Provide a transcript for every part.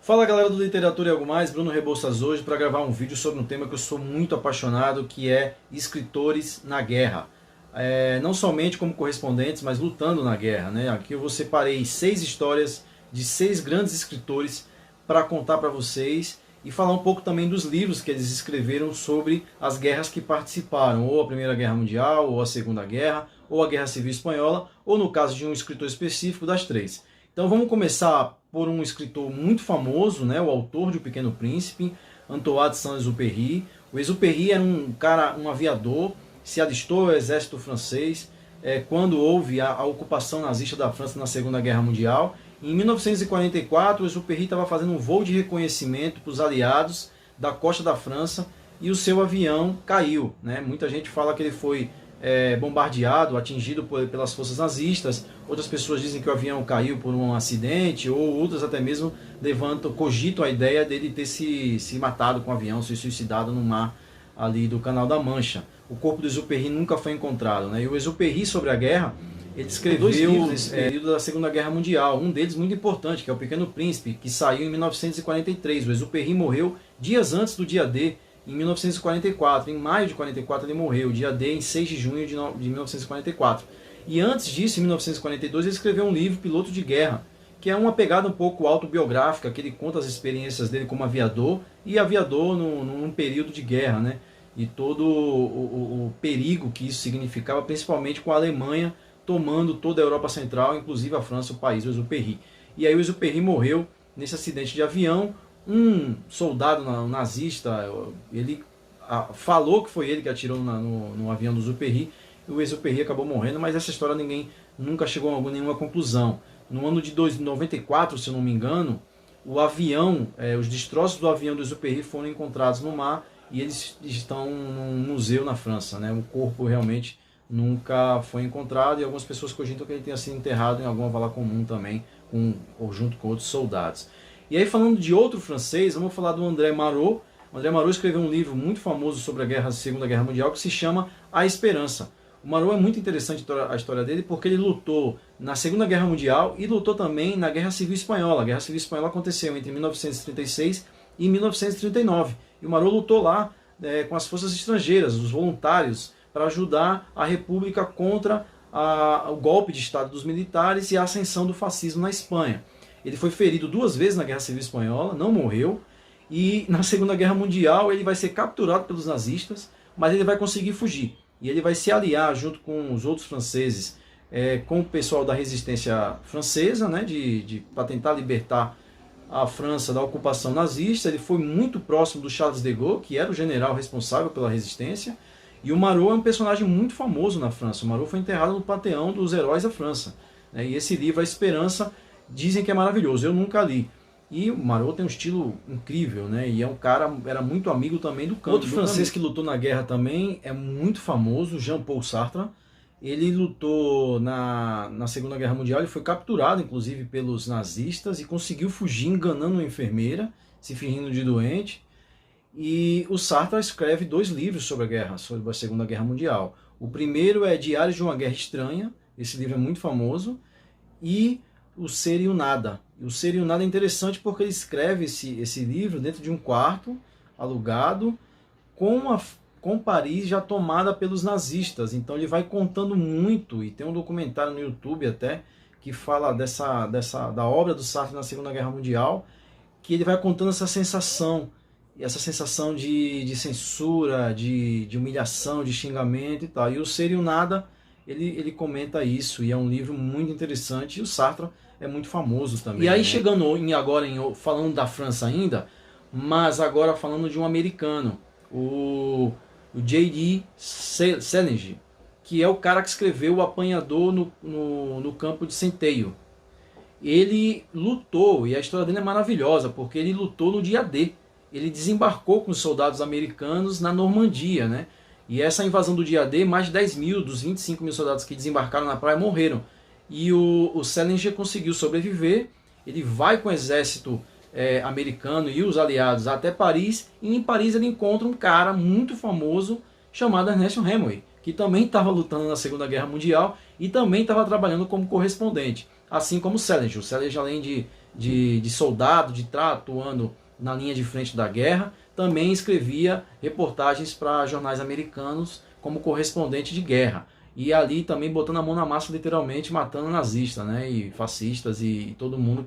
Fala galera do Literatura e Algo Mais, Bruno Rebouças hoje para gravar um vídeo sobre um tema que eu sou muito apaixonado, que é escritores na guerra. Não somente como correspondentes, mas lutando na guerra, né? Aqui eu separei 6 histórias de 6 grandes escritores para contar para vocês e falar um pouco também dos livros que eles escreveram sobre as guerras que participaram, ou a Primeira Guerra Mundial, ou a Segunda Guerra, ou a Guerra Civil Espanhola, ou no caso de um escritor específico, das 3. Então vamos começar por um escritor muito famoso, né, o autor de O Pequeno Príncipe, Antoine de Saint-Exupéry. O Exupéry era um aviador, se alistou ao exército francês quando houve a ocupação nazista da França na Segunda Guerra Mundial. Em 1944, o Exupéry estava fazendo um voo de reconhecimento para os aliados da costa da França e o seu avião caiu, né? Muita gente fala que ele foi bombardeado, atingido pelas forças nazistas. Outras pessoas dizem que o avião caiu por um acidente, ou outras até mesmo cogitam a ideia dele ter se matado com o avião, se suicidado no mar ali do Canal da Mancha. O corpo do Exupéry nunca foi encontrado, né? E o Exupéry, sobre a guerra, ele escreveu 2 livros nesse período da Segunda Guerra Mundial. Um deles muito importante, que é O Pequeno Príncipe, que saiu em 1943. O Exupéry morreu dias antes do dia D, em 1944, em maio de 44 ele morreu, dia D em 6 de junho de 1944. E antes disso, em 1942, ele escreveu um livro, Piloto de Guerra, que é uma pegada um pouco autobiográfica, que ele conta as experiências dele como aviador, e aviador num período de guerra, né? E todo o perigo que isso significava, principalmente com a Alemanha tomando toda a Europa Central, inclusive a França, o país, o Exupéry. E aí o Exupéry morreu nesse acidente de avião. Um soldado nazista, ele falou que foi ele que atirou no avião do Exupéry, e o Exupéry acabou morrendo, mas essa história ninguém nunca chegou a nenhuma conclusão. No ano de 94, se eu não me engano, o avião, os destroços do avião do Exupéry foram encontrados no mar e eles estão num museu na França, né? O corpo realmente nunca foi encontrado e algumas pessoas cogitam que ele tenha sido enterrado em alguma vala comum também, ou junto com outros soldados. E aí, falando de outro francês, vamos falar do André Malraux. O André Malraux escreveu um livro muito famoso sobre a Segunda Guerra Mundial que se chama A Esperança. O Malraux é muito interessante a história dele porque ele lutou na Segunda Guerra Mundial e lutou também na Guerra Civil Espanhola. A Guerra Civil Espanhola aconteceu entre 1936 e 1939. E o Malraux lutou lá com as forças estrangeiras, os voluntários, para ajudar a República contra o golpe de Estado dos militares e a ascensão do fascismo na Espanha. Ele foi ferido 2 vezes na Guerra Civil Espanhola, não morreu, e na Segunda Guerra Mundial ele vai ser capturado pelos nazistas, mas ele vai conseguir fugir. E ele vai se aliar junto com os outros franceses, com o pessoal da resistência francesa, né, para tentar libertar a França da ocupação nazista. Ele foi muito próximo do Charles de Gaulle, que era o general responsável pela resistência, e o Malraux é um personagem muito famoso na França. O Malraux foi enterrado no panteão dos heróis da França, né, e esse livro, A Esperança, dizem que é maravilhoso, eu nunca li. E o Malraux tem um estilo incrível, né? E é um cara, era muito amigo também do campo. Outro francês que lutou na guerra também é muito famoso, Jean-Paul Sartre. Ele lutou na Segunda Guerra Mundial, ele foi capturado inclusive pelos nazistas e conseguiu fugir enganando uma enfermeira, se fingindo de doente. E o Sartre escreve 2 livros sobre a guerra, sobre a Segunda Guerra Mundial. O primeiro é Diários de uma Guerra Estranha, esse livro é muito famoso, e O Ser e o Nada. O Ser e o Nada é interessante porque ele escreve esse livro dentro de um quarto alugado com Paris já tomada pelos nazistas. Então ele vai contando muito, e tem um documentário no YouTube até que fala da obra do Sartre na Segunda Guerra Mundial, que ele vai contando essa sensação de censura, de humilhação, de xingamento e tal. E O Ser e o Nada, ele comenta isso, e é um livro muito interessante, e o Sartre é muito famoso também. E aí, né? Chegando falando da França ainda, mas agora falando de um americano, o J.D. Salinger, que é o cara que escreveu O Apanhador no Campo de Centeio. Ele lutou, e a história dele é maravilhosa, porque ele lutou no dia D. Ele desembarcou com os soldados americanos na Normandia, né? E essa invasão do dia D, mais de 10 mil dos 25 mil soldados que desembarcaram na praia morreram. E o Salinger conseguiu sobreviver. Ele vai com o exército americano e os aliados até Paris, e em Paris ele encontra um cara muito famoso chamado Ernest Hemingway, que também estava lutando na Segunda Guerra Mundial e também estava trabalhando como correspondente, assim como o Salinger. O Salinger, além de de soldado, de estar atuando na linha de frente da guerra, também escrevia reportagens para jornais americanos como correspondente de guerra. E ali também botando a mão na massa, literalmente, matando nazistas, né, e fascistas e todo mundo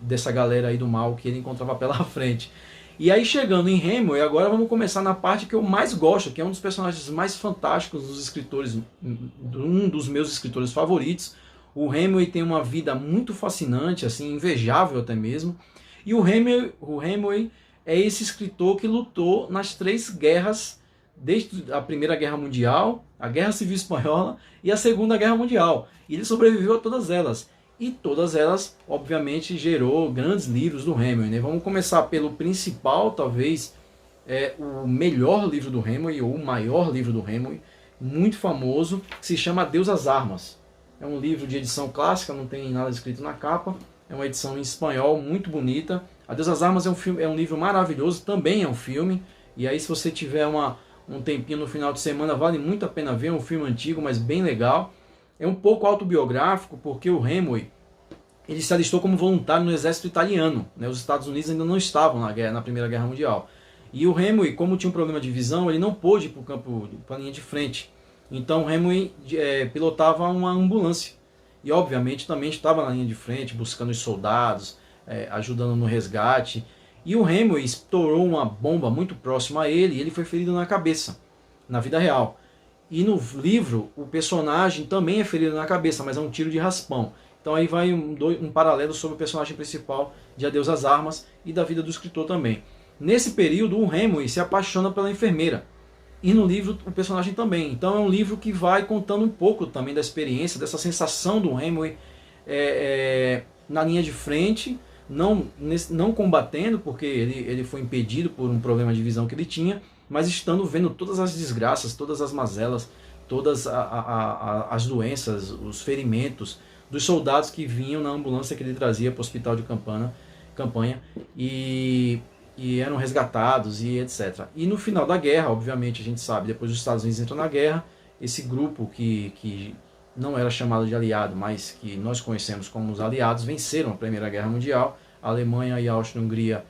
dessa galera aí do mal que ele encontrava pela frente. E aí chegando em Hemingway, agora vamos começar na parte que eu mais gosto, que é um dos personagens mais fantásticos dos escritores, um dos meus escritores favoritos. O Hemingway tem uma vida muito fascinante, assim, invejável até mesmo. E o Hemingway é esse escritor que lutou nas 3 guerras, desde a Primeira Guerra Mundial, a Guerra Civil Espanhola e a Segunda Guerra Mundial. E ele sobreviveu a todas elas. E todas elas, obviamente, gerou grandes livros do Hemingway, né? Vamos começar pelo principal, talvez o melhor livro do Hemingway, ou o maior livro do Hemingway, muito famoso, que se chama Adeus às Armas. É um livro de edição clássica, não tem nada escrito na capa, é uma edição em espanhol muito bonita. Adeus às Armas é um livro maravilhoso, também é um filme, e aí se você tiver um tempinho no final de semana, vale muito a pena ver, é um filme antigo, mas bem legal. É um pouco autobiográfico, porque o Hemingway ele se alistou como voluntário no exército italiano, né? Os Estados Unidos ainda não estavam na Primeira Guerra Mundial. E o Hemingway, como tinha um problema de visão, ele não pôde ir para a linha de frente. Então o Hemingway pilotava uma ambulância. E obviamente também estava na linha de frente, buscando os soldados, ajudando no resgate. E o Hemingway estourou uma bomba muito próxima a ele e ele foi ferido na cabeça, na vida real. E no livro, o personagem também é ferido na cabeça, mas é um tiro de raspão. Então aí vai um paralelo sobre o personagem principal de Adeus às Armas e da vida do escritor também. Nesse período, o Hemingway se apaixona pela enfermeira. E no livro, o personagem também. Então é um livro que vai contando um pouco também da experiência, dessa sensação do Hemingway na linha de frente, não combatendo, porque ele foi impedido por um problema de visão que ele tinha, mas estando vendo todas as desgraças, todas as mazelas, todas as doenças, os ferimentos dos soldados que vinham na ambulância que ele trazia para o hospital de campanha e eram resgatados e etc. E no final da guerra, obviamente, a gente sabe, depois os Estados Unidos entram na guerra, esse grupo que não era chamado de aliado, mas que nós conhecemos como os aliados, venceram a Primeira Guerra Mundial, a Alemanha e a Áustria-Hungria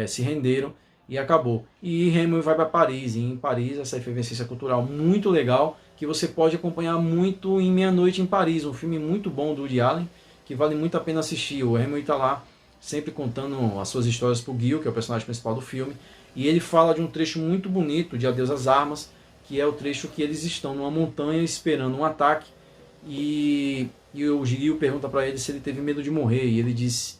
se renderam e acabou. E Hemingway vai para Paris, e em Paris essa efervescência cultural muito legal, que você pode acompanhar muito em Meia Noite em Paris, um filme muito bom do Woody Allen, que vale muito a pena assistir. O Hemingway está lá sempre contando as suas histórias para o Gil, que é o personagem principal do filme, e ele fala de um trecho muito bonito de Adeus às Armas, que é o trecho que eles estão numa montanha esperando um ataque, e o Gil pergunta para ele se ele teve medo de morrer, e ele disse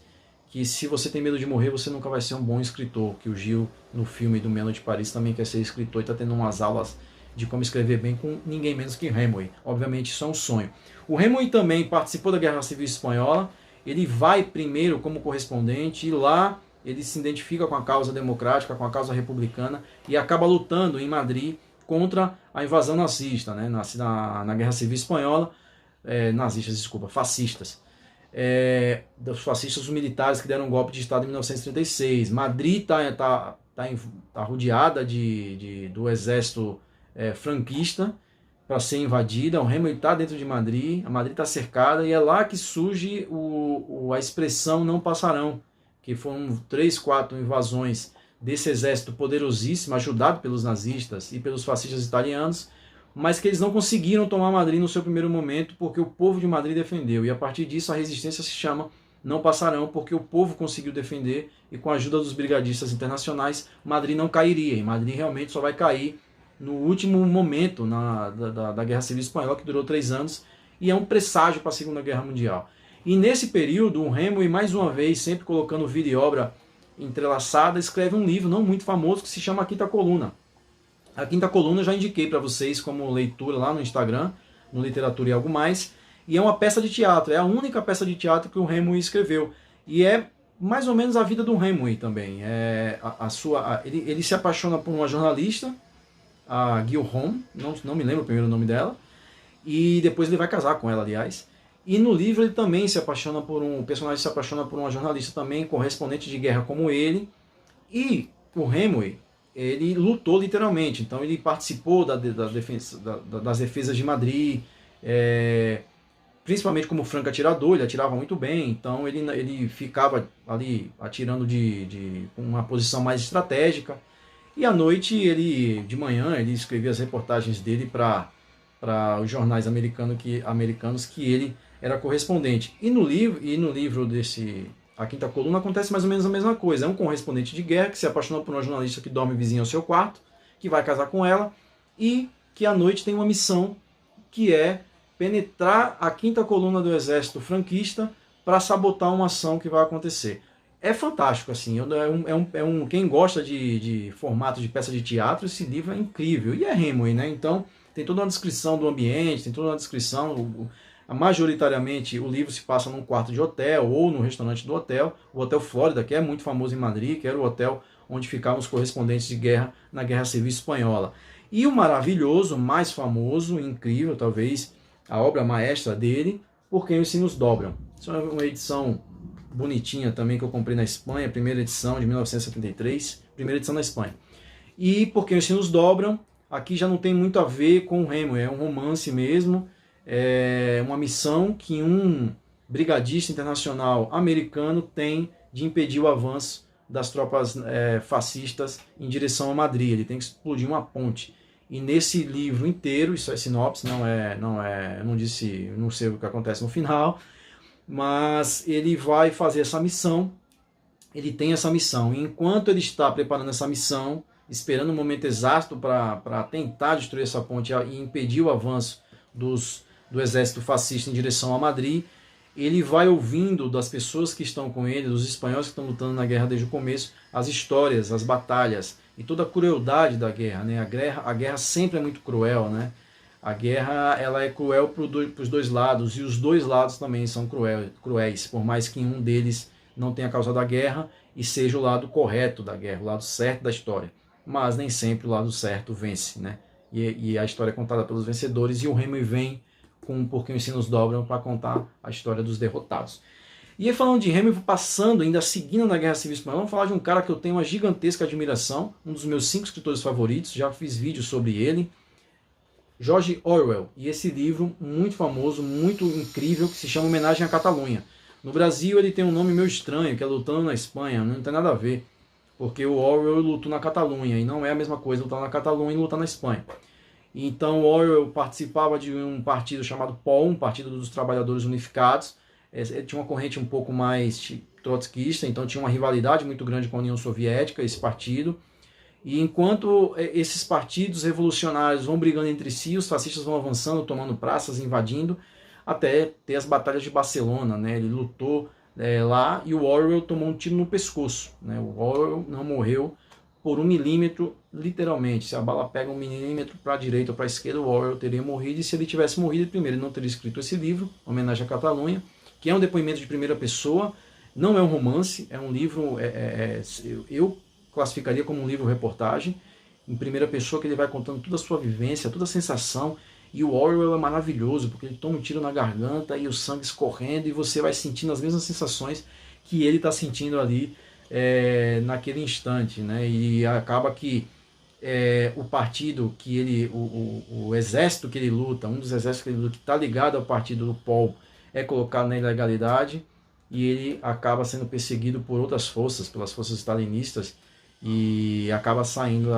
que se você tem medo de morrer, você nunca vai ser um bom escritor, que o Gil, no filme do Meia Noite em Paris, também quer ser escritor e está tendo umas aulas de como escrever bem com ninguém menos que Hemingway. Obviamente isso é um sonho. O Hemingway também participou da Guerra Civil Espanhola, ele vai primeiro como correspondente e lá ele se identifica com a causa democrática, com a causa republicana e acaba lutando em Madrid contra a invasão nazista, né, na Guerra Civil Espanhola, fascistas. Dos fascistas, os militares que deram um golpe de Estado em 1936. Madrid está rodeada do exército franquista para ser invadida. O Hemingway está dentro de Madrid, a Madrid está cercada e é lá que surge a expressão não passarão, que foram 3, 4 invasões desse exército poderosíssimo, ajudado pelos nazistas e pelos fascistas italianos, mas que eles não conseguiram tomar Madrid no seu primeiro momento porque o povo de Madrid defendeu, e a partir disso a resistência se chama Não Passarão, porque o povo conseguiu defender e com a ajuda dos brigadistas internacionais Madrid não cairia, e Madrid realmente só vai cair no último momento da Guerra Civil Espanhola, que durou 3 anos, e é um presságio para a Segunda Guerra Mundial. E nesse período, o Hemingway, mais uma vez, sempre colocando vida e obra entrelaçada, escreve um livro não muito famoso que se chama A Quinta Coluna. A Quinta Coluna eu já indiquei para vocês como leitura lá no Instagram, no Literatura e Algo Mais, e é uma peça de teatro, é a única peça de teatro que o Hemingway escreveu, e é mais ou menos a vida do Hemingway também. Ele se apaixona por uma jornalista, a Gil Home, não me lembro o primeiro nome dela, e depois ele vai casar com ela, aliás. E no livro ele também se apaixona o personagem se apaixona por uma jornalista também, correspondente de guerra como ele, e o Hemingway, ele lutou literalmente, então ele participou das defesas de Madrid, principalmente como franco atirador, ele atirava muito bem, então ele ficava ali atirando de uma posição mais estratégica. E à noite, de manhã, ele escrevia as reportagens dele para os jornais americanos que ele era correspondente. E no livro desse A Quinta Coluna acontece mais ou menos a mesma coisa. É um correspondente de guerra que se apaixonou por uma jornalista que dorme vizinha ao seu quarto, que vai casar com ela e que à noite tem uma missão que é penetrar a quinta coluna do exército franquista para sabotar uma ação que vai acontecer. É fantástico, assim, quem gosta de formato de peça de teatro, esse livro é incrível. E é Hemingway, né? Então tem toda uma descrição do ambiente, tem toda uma descrição. Majoritariamente o livro se passa num quarto de hotel ou no restaurante do hotel, o Hotel Flórida, que é muito famoso em Madrid, que era o hotel onde ficavam os correspondentes de guerra na Guerra Civil Espanhola. E o maravilhoso, mais famoso, incrível, talvez, a obra maestra dele, Por Quem os Sinos Dobram. Isso é uma edição bonitinha também que eu comprei na Espanha, primeira edição de 1973, primeira edição na Espanha. E Por Quem os Sinos Dobram, aqui já não tem muito a ver com o Hemingway, é um romance mesmo, é uma missão que um brigadista internacional americano tem de impedir o avanço das tropas fascistas em direção a Madrid. Ele tem que explodir uma ponte. E nesse livro inteiro, isso é sinopse, eu não sei o que acontece no final, mas ele vai fazer essa missão, ele tem essa missão. E enquanto ele está preparando essa missão, esperando o momento exato para tentar destruir essa ponte e impedir o avanço do exército fascista em direção a Madrid, ele vai ouvindo das pessoas que estão com ele, dos espanhóis que estão lutando na guerra desde o começo, as histórias, as batalhas e toda a crueldade da guerra, né? A guerra sempre é muito cruel, né? A guerra ela é cruel para os dois lados e os dois lados também são cruéis, por mais que um deles não tenha causado a guerra e seja o lado correto da guerra, o lado certo da história. Mas nem sempre o lado certo vence, né? E a história é contada pelos vencedores e o Hemingway vem com Por Quem os Sinos Dobram para contar a história dos derrotados. E aí, falando de Hemingway, passando, ainda seguindo na Guerra Civil Espanhola, vamos falar de um cara que eu tenho uma gigantesca admiração, um dos meus 5 escritores favoritos, já fiz vídeos sobre ele, George Orwell, e esse livro muito famoso, muito incrível, que se chama Homenagem à Catalunha. No Brasil ele tem um nome meio estranho, que é Lutando na Espanha, não tem nada a ver, porque o Orwell lutou na Catalunha, e não é a mesma coisa lutar na Catalunha e lutar na Espanha. Então Orwell participava de um partido chamado POL, um Partido dos Trabalhadores Unificados. Ele tinha uma corrente um pouco mais trotskista, então tinha uma rivalidade muito grande com a União Soviética, esse partido. E enquanto esses partidos revolucionários vão brigando entre si, os fascistas vão avançando, tomando praças, invadindo, até ter as batalhas de Barcelona, né? Ele lutou lá e o Orwell tomou um tiro no pescoço, né? O Orwell não morreu por 1 milímetro, literalmente. Se a bala pega 1 milímetro para a direita ou para a esquerda, o Orwell teria morrido. E se ele tivesse morrido, primeiro, ele não teria escrito esse livro, Homenagem à Catalunha, que é um depoimento de primeira pessoa, não é um romance, é um livro, eu classificaria como um livro-reportagem, em primeira pessoa, que ele vai contando toda a sua vivência, toda a sensação. E o Orwell é maravilhoso, porque ele toma um tiro na garganta e o sangue escorrendo, e você vai sentindo as mesmas sensações que ele está sentindo ali naquele instante, né? E acaba que o partido que ele, o exército que ele luta, um dos exércitos que ele luta, que está ligado ao partido do POL, é colocado na ilegalidade, e ele acaba sendo perseguido por outras forças, pelas forças stalinistas, e acaba saindo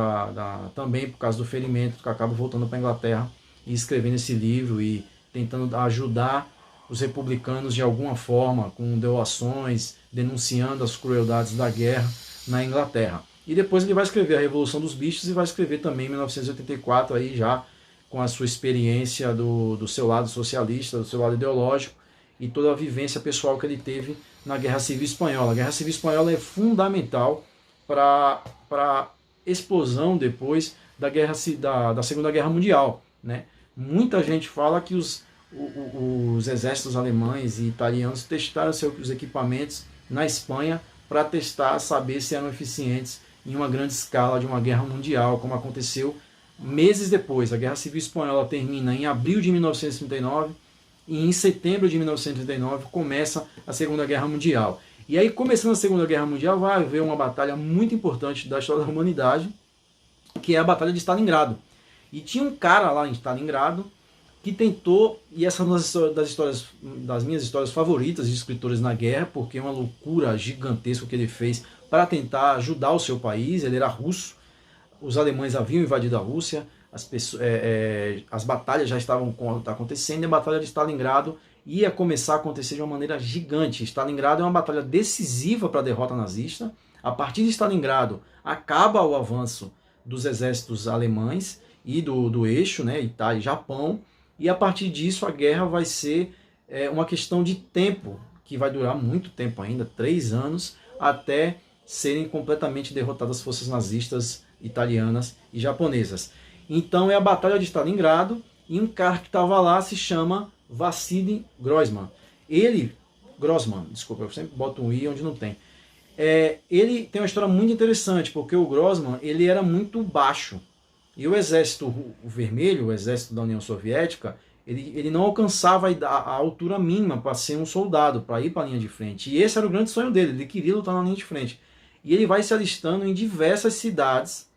também por causa do ferimento, que acaba voltando para a Inglaterra e escrevendo esse livro e tentando ajudar os republicanos de alguma forma, com doações, denunciando as crueldades da guerra na Inglaterra. E depois ele vai escrever A Revolução dos Bichos e vai escrever também em 1984, aí já com a sua experiência do seu lado socialista, do seu lado ideológico e toda a vivência pessoal que ele teve na Guerra Civil Espanhola. A Guerra Civil Espanhola é fundamental para a explosão depois da Segunda Guerra Mundial, né? Muita gente fala que os exércitos alemães e italianos testaram seus equipamentos na Espanha para testar, saber se eram eficientes em uma grande escala de uma guerra mundial, como aconteceu meses depois. A Guerra Civil Espanhola termina em abril de 1939 e em setembro de 1939 começa a Segunda Guerra Mundial. E aí, começando a Segunda Guerra Mundial, vai haver uma batalha muito importante da história da humanidade, que é a Batalha de Stalingrado. E tinha um cara lá em Stalingrado que tentou, e essa é uma das minhas histórias favoritas de escritores na guerra, porque é uma loucura gigantesca que ele fez para tentar ajudar o seu país. Ele era russo, os alemães haviam invadido a Rússia, as batalhas já estavam acontecendo, e a Batalha de Stalingrado ia começar a acontecer de uma maneira gigante. Stalingrado é uma batalha decisiva para a derrota nazista. A partir de Stalingrado acaba o avanço dos exércitos alemães e do eixo, né, Itália e Japão, e a partir disso a guerra vai ser uma questão de tempo, que vai durar muito tempo ainda, 3 anos, até serem completamente derrotadas as forças nazistas italianas e japonesas. Então é a Batalha de Stalingrado, e um cara que estava lá se chama Vassili Grossman. Grossman, desculpa, eu sempre boto um i onde não tem. Ele tem uma história muito interessante, porque o Grossman ele era muito baixo. E o exército vermelho, o exército da União Soviética, ele não alcançava a altura mínima para ser um soldado, para ir para a linha de frente. E esse era o grande sonho dele, ele queria lutar na linha de frente. E ele vai se alistando em diversas cidades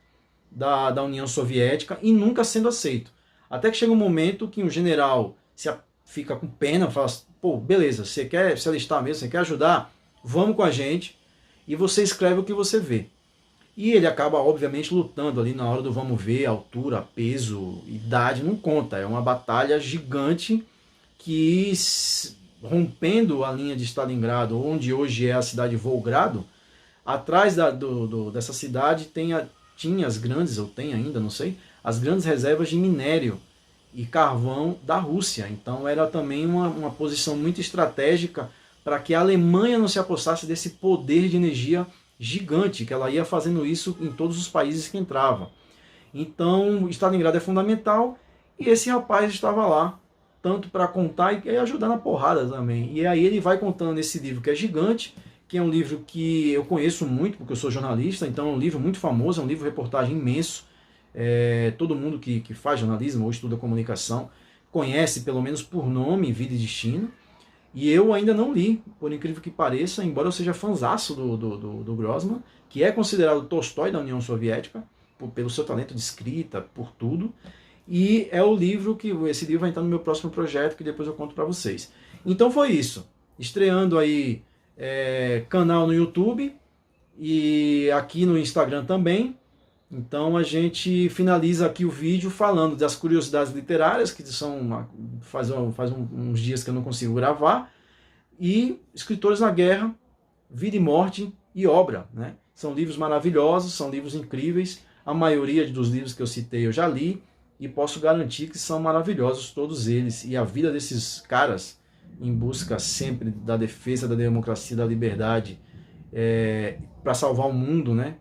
da União Soviética e nunca sendo aceito. Até que chega um momento que um general fica com pena, fala assim, pô, beleza, você quer se alistar mesmo, você quer ajudar? Vamos com a gente, e você escreve o que você vê. E ele acaba, obviamente, lutando ali na hora do vamos ver, altura, peso, idade, não conta. É uma batalha gigante que, rompendo a linha de Stalingrado, onde hoje é a cidade de Volgrado, atrás dessa cidade tinha as grandes, ou tem ainda, não sei, as grandes reservas de minério e carvão da Rússia. Então era também uma posição muito estratégica para que a Alemanha não se apossasse desse poder de energia gigante, que ela ia fazendo isso em todos os países que entrava. Então, Stalingrado é fundamental, e esse rapaz estava lá, tanto para contar e ajudar na porrada também. E aí ele vai contando esse livro que é gigante, que é um livro que eu conheço muito, porque eu sou jornalista, então é um livro muito famoso, é um livro reportagem imenso. Todo mundo que faz jornalismo ou estuda comunicação conhece, pelo menos por nome, Vida e Destino. E eu ainda não li, por incrível que pareça, embora eu seja fãzaço do Grossman, que é considerado o Tolstói da União Soviética, pelo seu talento de escrita, por tudo. E é o livro esse livro vai entrar no meu próximo projeto, que depois eu conto para vocês. Então foi isso. Estreando aí canal no YouTube e aqui no Instagram também. Então a gente finaliza aqui o vídeo falando das curiosidades literárias, que faz uns dias que eu não consigo gravar, e Escritores na Guerra, Vida e Morte e Obra. Né? São livros maravilhosos, são livros incríveis, a maioria dos livros que eu citei eu já li, e posso garantir que são maravilhosos todos eles, e a vida desses caras, em busca sempre da defesa da democracia, da liberdade, para salvar o mundo, né?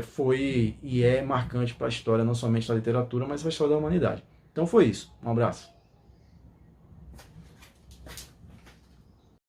Foi e é marcante para a história, não somente da literatura, mas para a história da humanidade. Então foi isso. Um abraço.